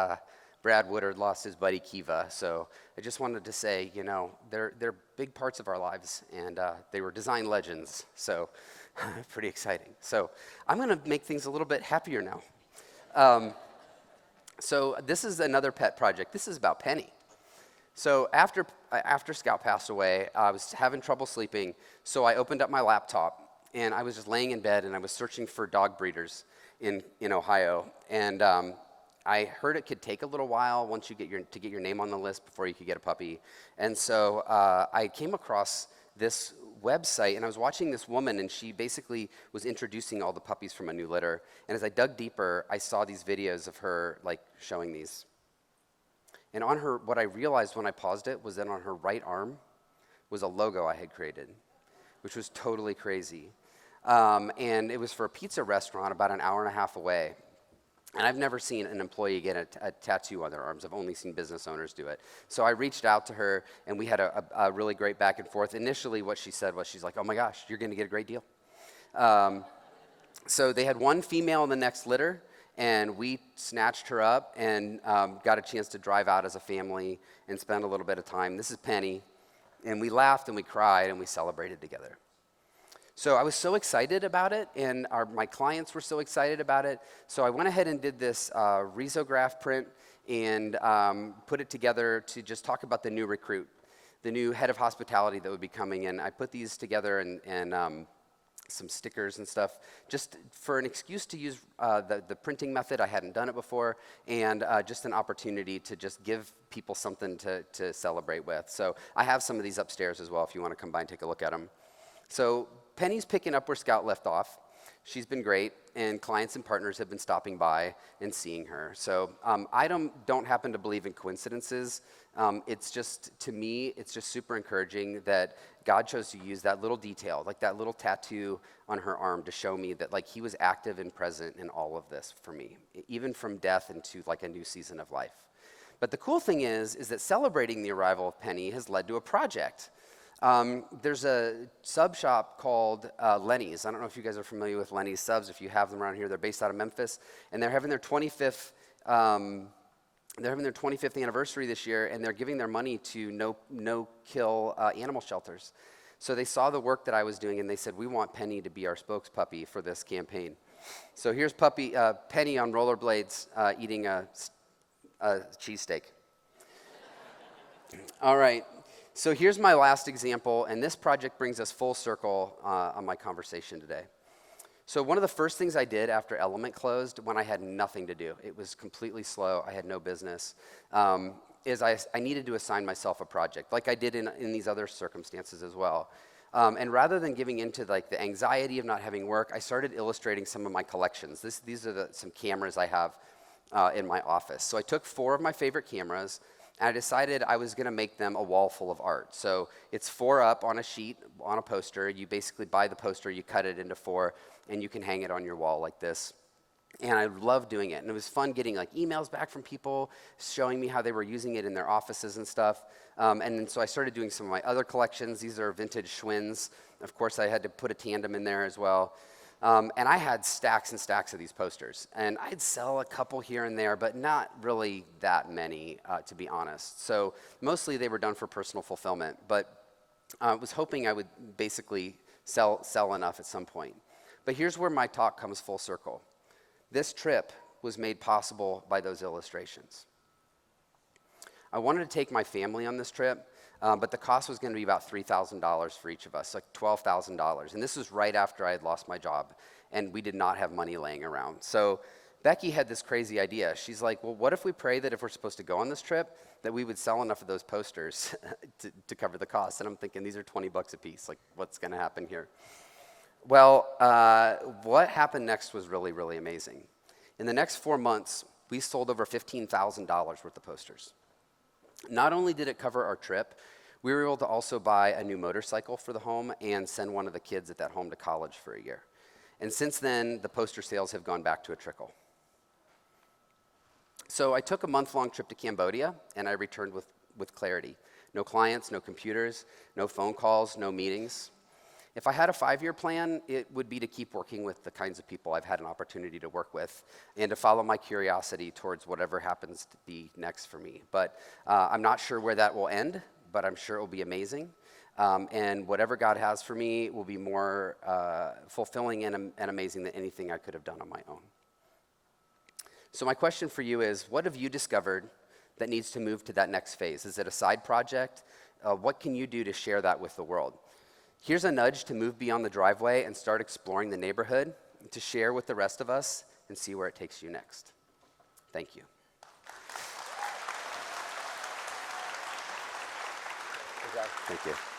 Brad Woodard lost his buddy Kiva. So I just wanted to say, they're big parts of our lives, and they were design legends. So pretty exciting. So I'm going to make things a little bit happier now. So this is another pet project. This is about Penny. So after Scout passed away, I was having trouble sleeping, so I opened up my laptop, and I was just laying in bed, and I was searching for dog breeders in Ohio. And I heard it could take a little while once you get your name on the list before you could get a puppy. And so I came across this website, and I was watching this woman, and she basically was introducing all the puppies from a new litter. And as I dug deeper, I saw these videos of her showing these. And on her, what I realized when I paused it was that on her right arm was a logo I had created, which was totally crazy. And it was for a pizza restaurant about an hour and a half away. And I've never seen an employee get a tattoo on their arms. I've only seen business owners do it. So I reached out to her, and we had a really great back and forth. Initially, what she said was, she's like, "Oh my gosh, you're going to get a great deal." So they had one female in the next litter, and we snatched her up and got a chance to drive out as a family and spend a little bit of time. This is Penny. And we laughed and we cried and we celebrated together. So I was so excited about it, and my clients were so excited about it. So I went ahead and did this risograph print and put it together to just talk about the new recruit, the new head of hospitality that would be coming in. I put these together and some stickers and stuff, just for an excuse to use the printing method. I hadn't done it before, and just an opportunity to just give people something to celebrate with. So I have some of these upstairs as well if you want to come by and take a look at them. So Penny's picking up where Scout left off. She's been great, and clients and partners have been stopping by and seeing her. So I don't happen to believe in coincidences. It's just, to me, it's just super encouraging that God chose to use that little detail, like that little tattoo on her arm, to show me that like he was active and present in all of this for me, even from death into like a new season of life. But the cool thing is that celebrating the arrival of Penny has led to a project. There's a sub shop called Lenny's. I don't know if you guys are familiar with Lenny's subs. If you have them around here, they're based out of Memphis, and they're having their 25th anniversary this year, and they're giving their money to no-kill animal shelters. So they saw the work that I was doing, and they said, we want Penny to be our spokespuppy for this campaign. So here's Penny on rollerblades eating a cheesesteak. All right. So here's my last example, and this project brings us full circle on my conversation today. So one of the first things I did after Element closed, when I had nothing to do, it was completely slow, I had no business, is I needed to assign myself a project, like I did in these other circumstances as well. And rather than giving into like the anxiety of not having work, I started illustrating some of my collections. These are some cameras I have in my office. So I took 4 of my favorite cameras, and I decided I was going to make them a wall full of art. So it's 4 up on a sheet, on a poster. You basically buy the poster, you cut it into 4, and you can hang it on your wall like this. And I loved doing it. And it was fun getting like emails back from people showing me how they were using it in their offices and stuff. And then so I started doing some of my other collections. These are vintage Schwinn's. Of course, I had to put a tandem in there as well. And I had stacks and stacks of these posters. And I'd sell a couple here and there, but not really that many, to be honest. So mostly they were done for personal fulfillment. But I was hoping I would basically sell enough at some point. But here's where my talk comes full circle. This trip was made possible by those illustrations. I wanted to take my family on this trip, but the cost was going to be about $3,000 for each of us, like $12,000. And this was right after I had lost my job, and we did not have money laying around. So Becky had this crazy idea. She's like, well, what if we pray that if we're supposed to go on this trip, that we would sell enough of those posters to cover the cost? And I'm thinking, these are $20 a piece. Like, what's going to happen here? Well, what happened next was really, really amazing. In the next 4 months, we sold over $15,000 worth of posters. Not only did it cover our trip, we were able to also buy a new motorcycle for the home and send one of the kids at that home to college for a year. And since then, the poster sales have gone back to a trickle. So I took a month-long trip to Cambodia, and I returned with clarity. No clients, no computers, no phone calls, no meetings. If I had a 5-year plan, it would be to keep working with the kinds of people I've had an opportunity to work with and to follow my curiosity towards whatever happens to be next for me. But I'm not sure where that will end, but I'm sure it will be amazing. And whatever God has for me will be more fulfilling and amazing than anything I could have done on my own. So my question for you is, what have you discovered that needs to move to that next phase? Is it a side project? What can you do to share that with the world? Here's a nudge to move beyond the driveway and start exploring the neighborhood, to share with the rest of us and see where it takes you next. Thank you. Thank you.